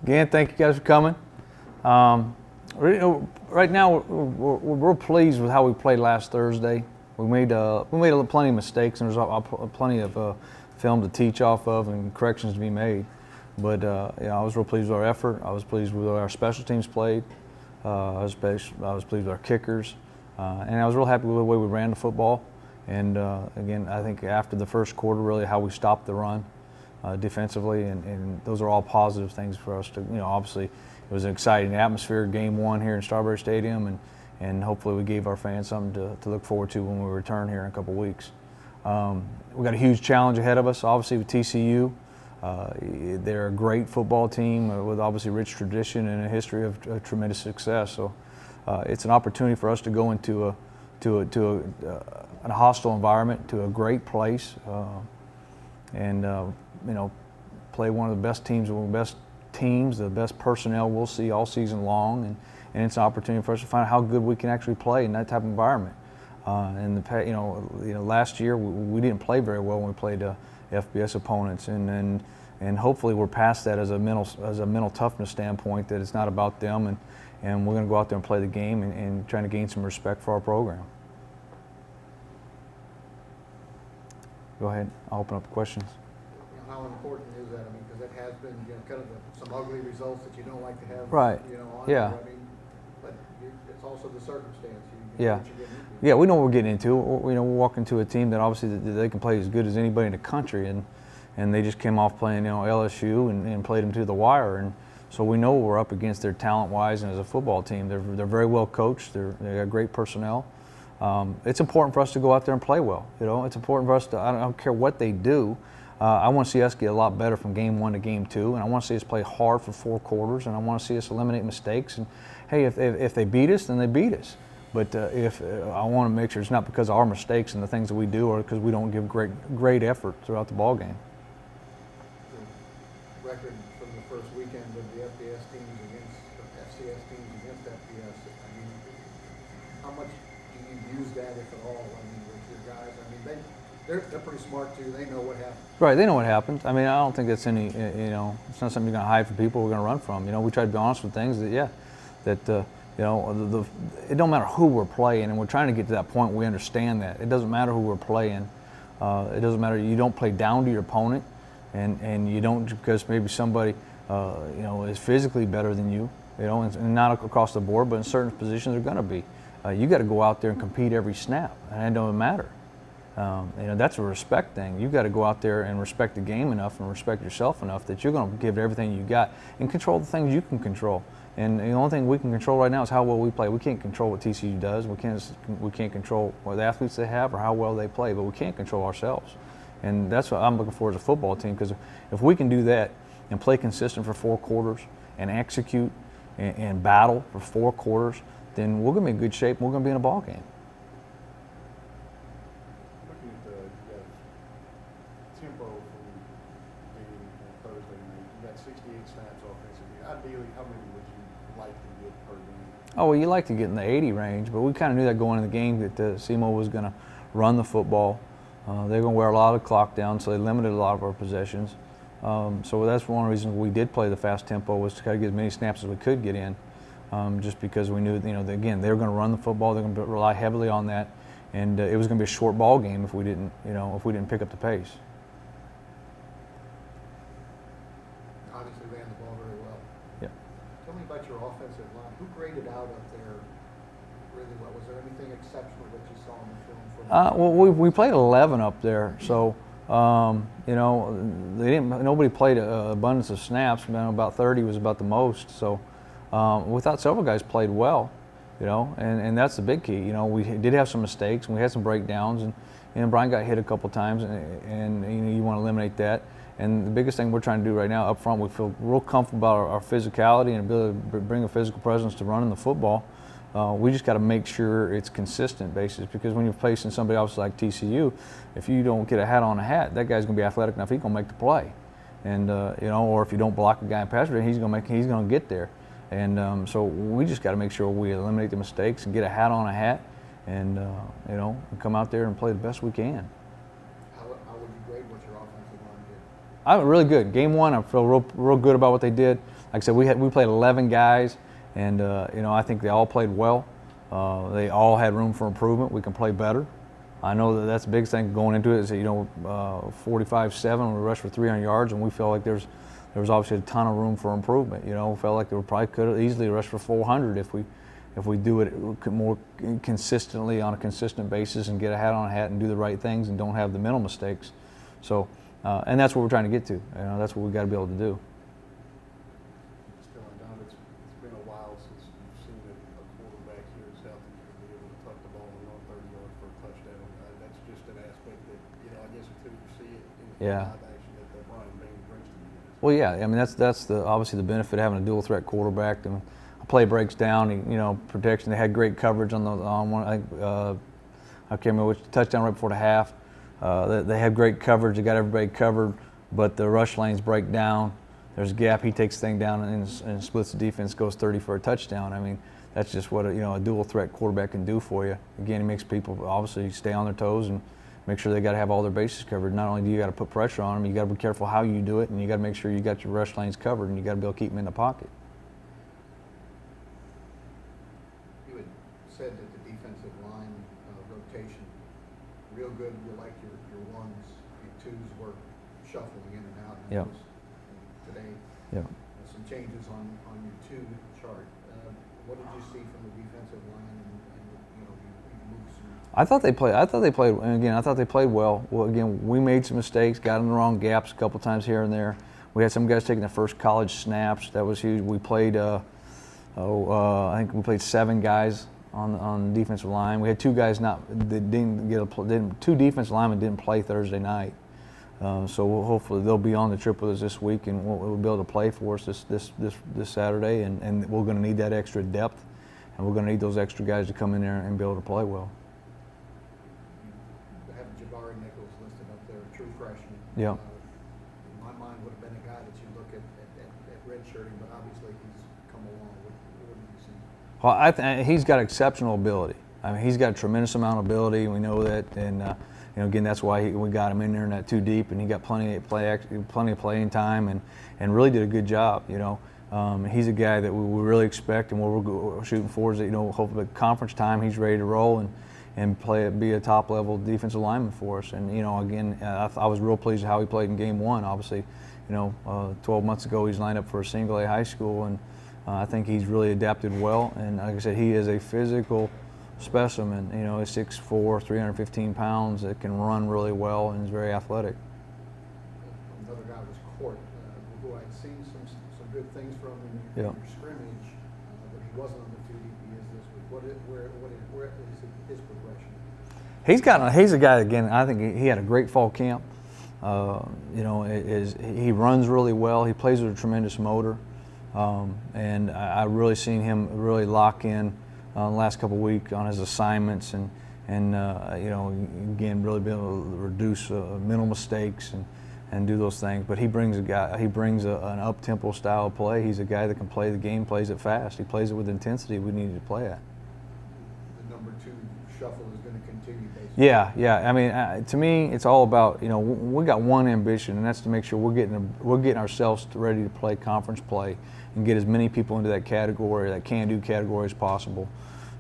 Again, thank you guys for coming. Right now, we're pleased with how we played last Thursday. We made plenty of mistakes, and there's plenty of film to teach off of and corrections to be made. But I was real pleased with our effort. I was pleased with how our special teams played. I was pleased with our kickers, and I was real happy with the way we ran the football. And again, I think after the first quarter, really how we stopped the run defensively, and those are all positive things for us to, obviously it was an exciting atmosphere, game one here in Strawberry Stadium, and hopefully we gave our fans something to look forward to when we return here in a couple weeks. We got a huge challenge ahead of us, obviously, with TCU. They're a great football team with obviously rich tradition and a history of tremendous success. So it's an opportunity for us to go into a hostile environment, to a great place, and play one of the best teams, the best personnel we'll see all season long, and it's an opportunity for us to find out how good we can actually play in that type of environment. Last year we didn't play very well when we played FBS opponents, and hopefully we're past that as a mental toughness standpoint, that it's not about them, and we're going to go out there and play the game and trying to gain some respect for our program. Go ahead. I'll open up the questions. How important is that? I mean, because that has been kind of some ugly results that you don't like to have. Right. On yeah. I mean, but it's also the circumstance. Yeah. Yeah, we know what we're getting into. We're walking into a team that obviously they can play as good as anybody in the country, and they just came off playing LSU and played them to the wire, and so we know what we're up against there talent-wise and as a football team. They're very well coached. They got great personnel. It's important for us to go out there and play well. It's important for us to. I don't care what they do. I want to see us get a lot better from game one to game two, and I want to see us play hard for 4 quarters, and I want to see us eliminate mistakes. And hey, if they beat us, then they beat us. But if I want to make sure it's not because of our mistakes and the things that we do, or because we don't give great effort throughout the ball game. The record from the first weekend of the FBS teams against FCS teams against FBS. I mean, how much do you use that, if at all? I mean, with your guys. I mean, they're pretty smart too. They know what happened. Right, they know what happened. I mean, I don't think it's any. It's not something you're going to hide from people. We're going to run from. We try to be honest with things. It don't matter who we're playing, and we're trying to get to that point where we understand that. It doesn't matter who we're playing. It doesn't matter. You don't play down to your opponent, and you don't because maybe somebody, is physically better than you, and not across the board, but in certain positions they're going to be. You got to go out there and compete every snap, and it don't matter. That's a respect thing. You got to go out there and respect the game enough and respect yourself enough that you're going to give everything you got and control the things you can control. And the only thing we can control right now is how well we play. We can't control what TCU does. We can't control what the athletes they have or how well they play, but we can't control ourselves. And that's what I'm looking for as a football team, because if we can do that and play consistent for 4 quarters and execute and battle for 4 quarters, then we're going to be in good shape and we're going to be in a ball game. Looking at the tempo from the game on Thursday night, you got 68 snaps offensively. Ideally, how many would you like to get per game? Oh, well, you like to get in the 80 range, but we kind of knew that going into the game that SEMO was going to run the football. They're going to wear a lot of clock down, so they limited a lot of our possessions. So that's one of the reasons we did play the fast tempo, was to try to get as many snaps as we could get in, just because we knew, again, they were going to run the football. They're going to rely heavily on that, and it was going to be a short ball game if we didn't pick up the pace. Obviously ran the ball very well. Yeah. Tell me about your offensive line. Who graded out up there really well? Was there anything exceptional that you saw in the film? Well, we played 11 up there, so nobody played an abundance of snaps. About 30 was about the most. So we thought several guys played well, and that's the big key. We did have some mistakes and we had some breakdowns, and Brian got hit a couple times, and you want to eliminate that. And the biggest thing we're trying to do right now up front, we feel real comfortable about our physicality and ability to bring a physical presence to running the football. We just got to make sure it's consistent basis, because when you're facing somebody else like TCU, if you don't get a hat on a hat, that guy's going to be athletic enough, he's going to make the play. And or if you don't block a guy in pass rush, he's going to get there. And so we just got to make sure we eliminate the mistakes and get a hat on a hat, and come out there and play the best we can. How would you grade what your offensive line did? I'm really good. Game one, I feel real good about what they did. Like I said, we played 11 guys, and I think they all played well. They all had room for improvement. We can play better. I know that's the biggest thing going into it is that, 45-7, we rushed for 300 yards, and we felt like there was obviously a ton of room for improvement. We felt like we probably could have easily rushed for 400 if we do it more consistently on a consistent basis and get a hat on a hat and do the right things and don't have the mental mistakes. So, and that's what we're trying to get to. That's what we got to be able to do. Still, Don, it's been a while since you've seen a quarterback here in Southeastern be able to tuck the ball and run 30 yards for a touchdown. That's just an aspect that, I guess until you see it in the live action that Brian Bain brings to you. Well, yeah. I mean, that's obviously the benefit of having a dual threat quarterback. And a play breaks down, protection. They had great coverage on one. I can't remember which touchdown right before the half. They have great coverage. They got everybody covered, but the rush lanes break down. There's a gap. He takes the thing down and splits the defense, goes 30 for a touchdown. I mean, that's just what a dual threat quarterback can do for you. Again, it makes people obviously stay on their toes and make sure they got to have all their bases covered. Not only do you got to put pressure on them, you got to be careful how you do it, and you got to make sure you got your rush lanes covered, and you got to be able to keep them in the pocket. You had said that the defensive line rotation, real good. You like your ones, your twos were shuffling in and out. And Yep. Today, Yeah. some changes on your two chart. What did you see from the defensive line? And you moved some. I thought they played. And again, I thought they played well. Well, again, we made some mistakes, got in the wrong gaps a couple times here and there. We had some guys taking their first college snaps. That was huge. We played. I think we played 7 guys on the defensive line. We had 2 guys two defensive linemen didn't play Thursday night. So hopefully they'll be on the trip with us this week, and we'll be able to play for us this Saturday. And we're going to need that extra depth, and we're going to need those extra guys to come in there and be able to play well. You have Jabari Nichols listed up there, a true freshman. Yeah. In my mind, would have been a guy that you look at redshirting, but obviously he's come along. What do you see? Well, he's got exceptional ability. I mean, he's got a tremendous amount of ability. We know that, and again, that's why we got him in there in that 2 deep, and he got plenty of playing time, and really did a good job. He's a guy that we really expect, and what we're shooting for is that hopefully at conference time he's ready to roll and be a top level defensive lineman for us. And again, I was real pleased with how he played in game 1. Obviously, 12 months ago he's lined up for a single A high school, and I think he's really adapted well. And like I said, he is a physical specimen. He's 6'4", 315 pounds, that can run really well and is very athletic. Another guy was Court, who I'd seen some good things from in your scrimmage, but he wasn't on the 2 deep. He is this week. Where is his progression? He's a guy, again, I think he had a great fall camp. He runs really well. He plays with a tremendous motor. And I really seen him really lock in the last couple of weeks on his assignments and again, really be able to reduce mental mistakes and do those things. But he brings an up-tempo style of play. He's a guy that can play the game, plays it fast. He plays it with intensity we need to play at. The number 2 shuffle is going to continue, basically. Yeah. I mean, to me, it's all about, we got one ambition, and that's to make sure we're getting ourselves ready to play conference play and get as many people into that category, that can-do category, as possible.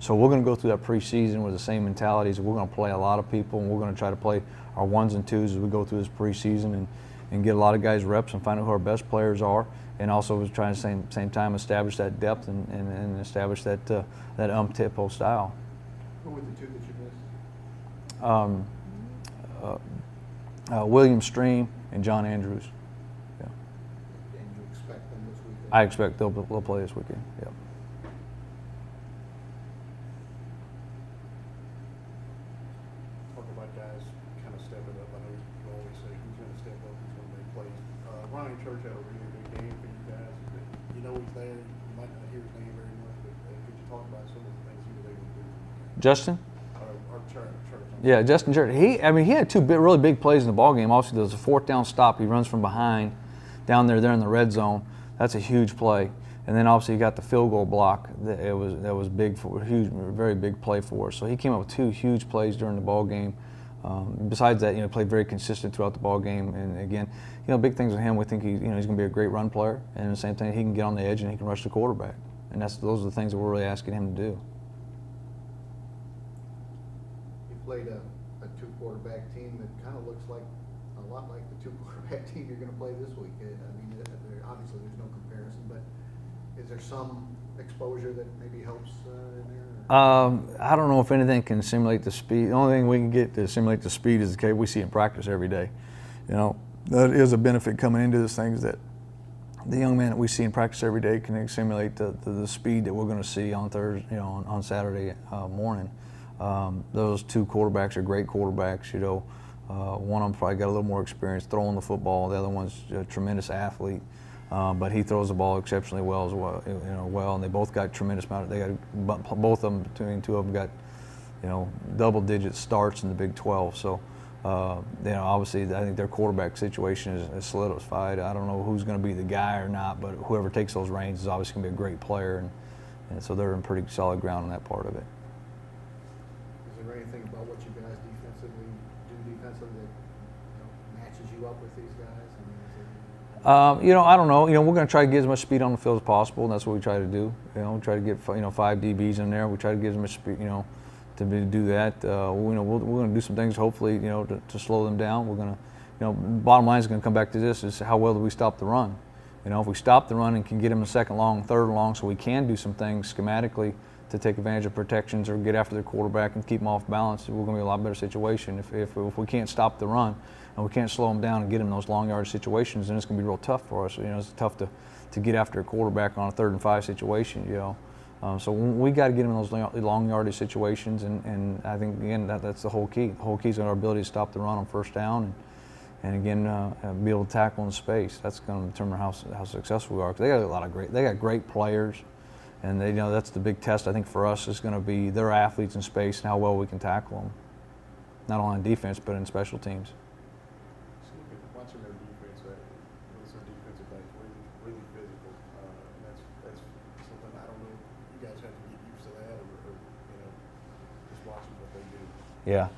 So we're going to go through that preseason with the same mentality. We're going to play a lot of people, and we're going to try to play our 1s and 2s as we go through this preseason and get a lot of guys reps and find out who our best players are, and also trying to same time establish that depth and establish that up-tempo style. Who were the 2 that you missed? William Stream and John Andrews. Yeah. And you expect them this weekend? I expect they'll play this weekend. Yeah. Talk about guys kind of stepping up. I know you always say who's going to step up, who's going to make plays. Ryan Church had a really good game for you guys. He's there. You might not hear his name very much, but could you talk about some of the things he was able to do? Justin? Church. Yeah, Justin Church. He had 2 really big plays in the ball game. Obviously, there's a 4th down stop. He runs from behind down there in the red zone. That's a huge play. And then obviously you got the field goal block. That was big for huge, very big play for us. So he came up with 2 huge plays during the ball game. Besides that, played very consistent throughout the ball game. And again, big things with him. We think he's going to be a great run player, and at the same time, he can get on the edge and he can rush the quarterback. And those are the things that we're really asking him to do. You played a two-quarterback team that kind of looks like a lot like the two-quarterback team you're going to play this week. I mean, obviously there's no comparison, but is there some exposure that maybe helps in there? I don't know if anything can simulate the speed. The only thing we can get to simulate the speed is the case we see in practice every day. That is a benefit coming into this thing, is that the young man that we see in practice every day can simulate the speed that we're going to see on Thursday, on Saturday morning. Those two quarterbacks are great quarterbacks. One of them probably got a little more experience throwing the football. The other one's a tremendous athlete. But he throws the ball exceptionally well as well, and they both got tremendous amount. Both of them, between two of them, got double-digit starts in the Big 12. So obviously, I think their quarterback situation is solidified. I don't know who's going to be the guy or not, but whoever takes those reins is obviously going to be a great player, and so they're in pretty solid ground on that part of it. Is there anything about what you guys defensively that matches you up with these guys? I don't know. We're going to try to get as much speed on the field as possible, and that's what we try to do. Try to get 5 DBs in there. We try to get as much speed, to do that. We're going to do some things, hopefully, to slow them down. We're going to, bottom line is going to come back to this: is how well do we stop the run? If we stop the run and can get them a second long, third long, so we can do some things schematically to take advantage of protections or get after the quarterback and keep them off balance, we're going to be in a lot better situation. If we can't stop the run and we can't slow them down and get them those long yardage situations, then it's going to be real tough for us. It's tough to get after a quarterback on a 3rd and 5 situation. So we got to get them in those long yardage situations, and I think again that's the whole key. The whole key is our ability to stop the run on 1st down, and again be able to tackle in space. That's going to determine how successful we are, because they got great players. And that's the big test, I think, for us is going to be their athletes in space and how well we can tackle them, not only on defense but in special teams. Watching their defense, some defensive backs really physical. That's something I don't know. You guys have to get used to that, or just watching what they do. Yeah.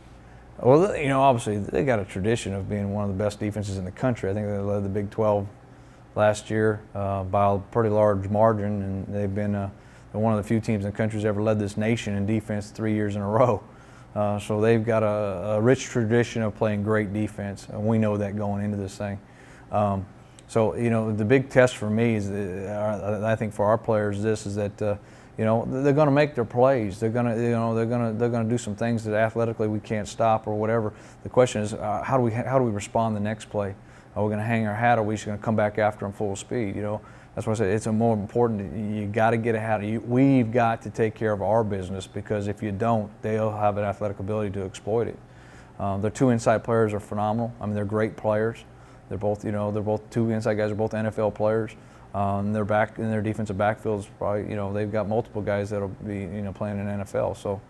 Well, obviously they got a tradition of being one of the best defenses in the country. I think they led the Big 12 last year by a pretty large margin, and they've been one of the few teams in the country who's ever led this nation in defense 3 years in a row. So they've got a rich tradition of playing great defense, and we know that going into this thing. So the big test for me is, I think for our players, is that they're going to make their plays. They're going to do some things that athletically we can't stop or whatever. The question is, how do we respond the next play? Are we going to hang our hat, or are we just going to come back after them full speed? That's why I said it's more important. You got to get ahead. We've got to take care of our business, because if you don't, they'll have an athletic ability to exploit it. The 2 inside players are phenomenal. I mean, they're great players. They're both 2 inside guys are both NFL players. They're back in their defensive backfields. Probably, they've got multiple guys that'll be, playing in NFL. So,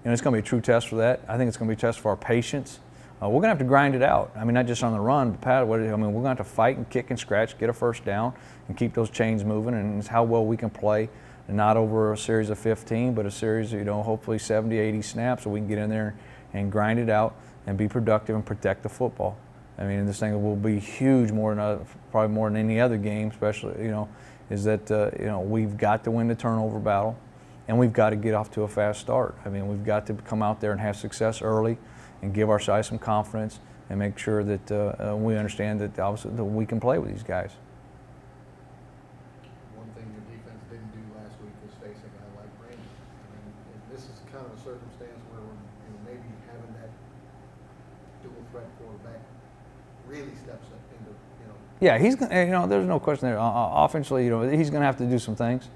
it's going to be a true test for that. I think it's going to be a test for our patience. We're going to have to grind it out. I mean, not just on the run, but we're going to have to fight and kick and scratch, get a 1st down, and keep those chains moving. And it's how well we can play, and not over a series of 15, but a series of, hopefully 70, 80 snaps, so we can get in there and grind it out and be productive and protect the football. I mean, this thing will be huge, probably more than any other game, especially, is that, we've got to win the turnover battle, and we've got to get off to a fast start. I mean, we've got to come out there and have success early, and give our guys some confidence, and make sure that we understand that obviously that we can play with these guys. One thing your defense didn't do last week was face a guy like Brandon. I mean, this is kind of a circumstance where maybe having that dual threat quarterback really steps up into. Yeah, he's gonna. There's no question there. Offensively, he's going to have to do some things.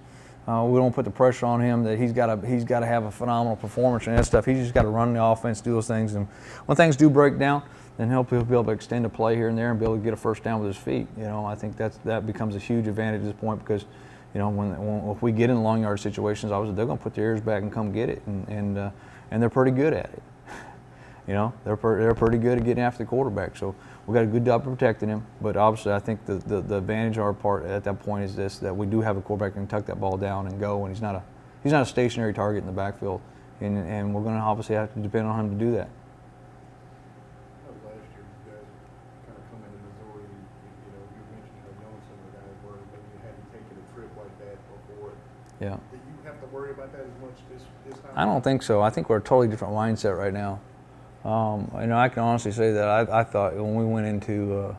We don't put the pressure on him that he's got to have a phenomenal performance and that stuff. He's just got to run the offense, do those things, and when things do break down, then he'll be able to extend a play here and there and be able to get a 1st down with his feet. I think that becomes a huge advantage at this point, because if we get in long yard situations, obviously they're going to put their ears back and come get it, and they're pretty good at it. They're pretty good at getting after the quarterback. So we've got a good job of protecting him. But obviously, I think the advantage of our part at that point is this: that we do have a quarterback that can tuck that ball down and go, and he's not a stationary target in the backfield, and we're going to obviously have to depend on him to do that. like that before. Yeah. Do you have to worry about that as much this time? I don't think so. I think we're a totally different mindset right now. I can honestly say that I thought when we went into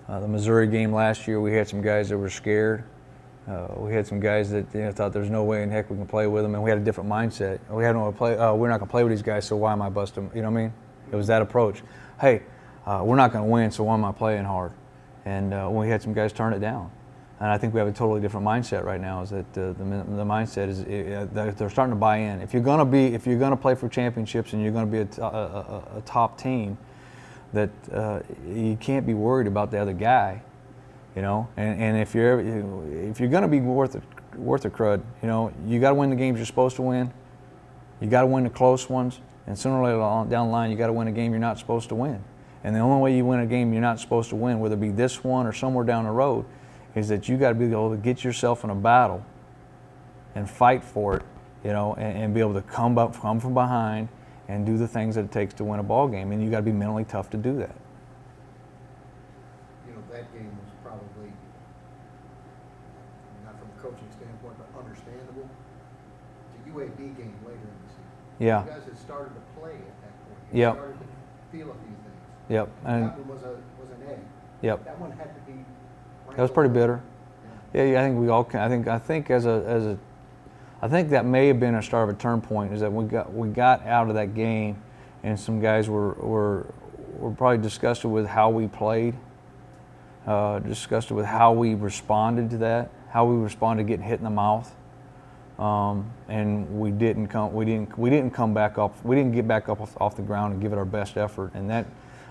the Missouri game last year, we had some guys that were scared. We had some guys that thought there's no way in heck we can play with them, and we had a different mindset. We had no play. We're not going to play with these guys, so why am I busting? You know what I mean? It was that approach. Hey, we're not going to win, so why am I playing hard? And we had some guys turn it down. And I think we have a totally different mindset right now. Is that the mindset is they're starting to buy in. If you're going to play for championships and you're going to be a top team, that you can't be worried about the other guy, And if you're going to be worth a crud, you got to win the games you're supposed to win. You got to win the close ones, and sooner or later down the line, you got to win a game you're not supposed to win. And the only way you win a game you're not supposed to win, whether it be this one or somewhere down the road, is that you got to be able to get yourself in a battle and fight for it, and be able to come from behind and do the things that it takes to win a ball game. And you got to be mentally tough to do that. That game was probably, not from a coaching standpoint, but understandable. The UAB game later in the season. Yeah. You guys had started to play at that point. You Yep. started to feel a few things. Yep. And that one was an A. Yep. That one had to be. That was pretty bitter. Yeah. Yeah, I think we all can. I think I think that may have been a start of a turn point. Is that we got out of that game, and some guys were probably disgusted with how we played, disgusted with how we responded to that, how we responded to getting hit in the mouth, and we didn't come back up. We didn't get back up off the ground and give it our best effort, and that.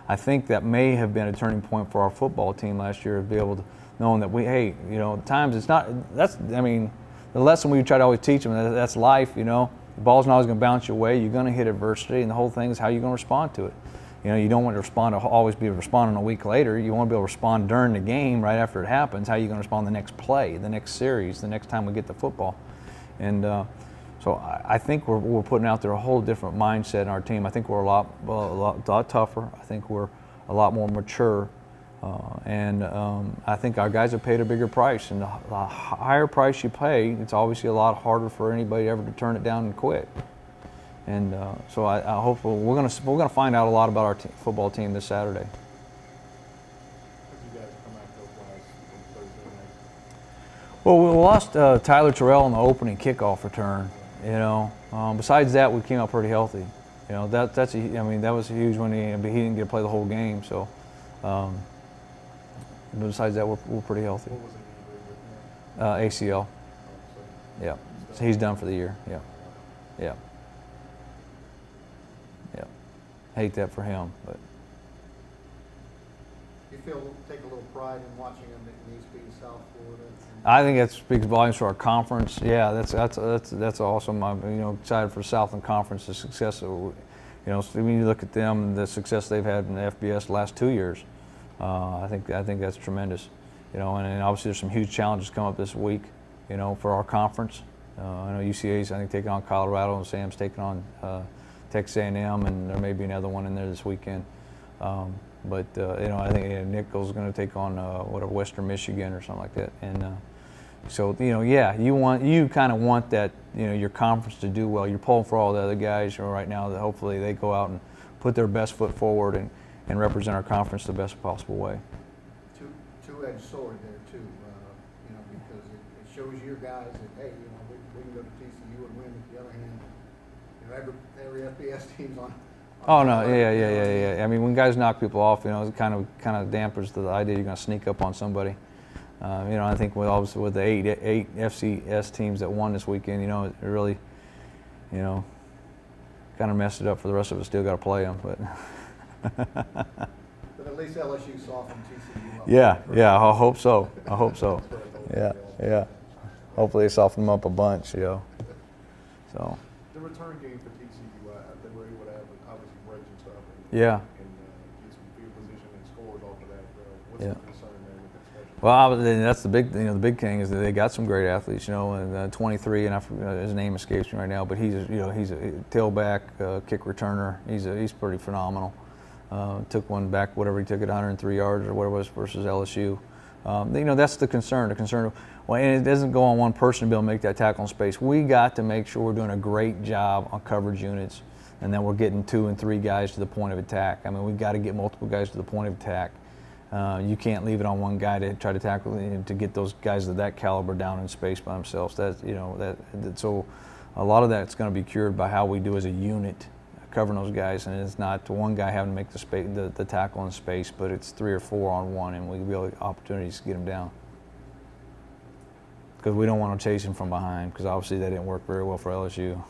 I think that may have been a turning point for our football team last year, to be able to knowing that times it's not. The lesson we try to always teach them, that's life. The ball's not always going to bounce your way. You're going to hit adversity, and the whole thing is how you're going to respond to it. You don't want to always be responding a week later. You want to be able to respond during the game, right after it happens. How are you going to respond the next play, the next series, the next time we get the football, and. So I think we're putting out there a whole different mindset in our team. I think we're a lot tougher. I think we're a lot more mature, and I think our guys have paid a bigger price. And the higher price you pay, it's obviously a lot harder for anybody ever to turn it down and quit. And so I hope we're gonna find out a lot about our football team this Saturday. How did you guys come out health-wise on Thursday night? Well, we lost Tyler Terrell on the opening kickoff return. Besides that, we came out pretty healthy. That was a huge one. He didn't get to play the whole game. So, but besides that, we're pretty healthy. What was it? ACL. Yeah. So he's done for the year. Yeah. Yeah. Yeah. Hate that for him, but. You take a little pride in watching them in East Beach, South Florida. I think that speaks volumes for our conference. Yeah, that's awesome. I'm excited for Southland Conference, the success. So when you look at them, the success they've had in the FBS the last 2 years, I think that's tremendous. And obviously there's some huge challenges coming up this week. For our conference. I know UCA's taking on Colorado, and Sam's taking on Texas A&M, and there may be another one in there this weekend. But I think Nickel's going to take on Western Michigan or something like that, and so you kind of want that your conference to do well. You're pulling for all the other guys right now that hopefully they go out and put their best foot forward and represent our conference the best possible way. Two-edged sword there too, because it shows your guys that hey, we can go to TCU and win. At the other hand, every FBS team's on. Oh no, yeah. When guys knock people off, it kind of dampers the idea you're going to sneak up on somebody. I think with the eight FCS teams that won this weekend, it really, kind of messed it up for the rest of us. Still got to play them, but. But at least LSU softened TCU up. Yeah. I hope so. Yeah. Hopefully they soften them up a bunch, So. The return game for TCU, they were able to have obviously breaks and stuff. Yeah. And get some field position and scores off of that. What's Yeah. the concern there with that special? Well, that's the big, the big thing is that they got some great athletes, and 23, and I forgot, his name escapes me right now, but he's a tailback, kick returner. He's pretty phenomenal. Took one back, whatever he took it, 103 yards or whatever it was versus LSU. That's the concern. Well, and it doesn't go on one person to be able to make that tackle in space. We got to make sure we're doing a great job on coverage units, and then we're getting 2 and 3 guys to the point of attack. I mean, we've got to get multiple guys to the point of attack. You can't leave it on one guy to try to tackle to get those guys of that caliber down in space by themselves. So a lot of that's going to be cured by how we do as a unit, covering those guys, and it's not one guy having to make the tackle in space, but it's 3 or 4 on one, and we will have opportunities to get them down. Because we don't want to chase him from behind, because obviously that didn't work very well for LSU.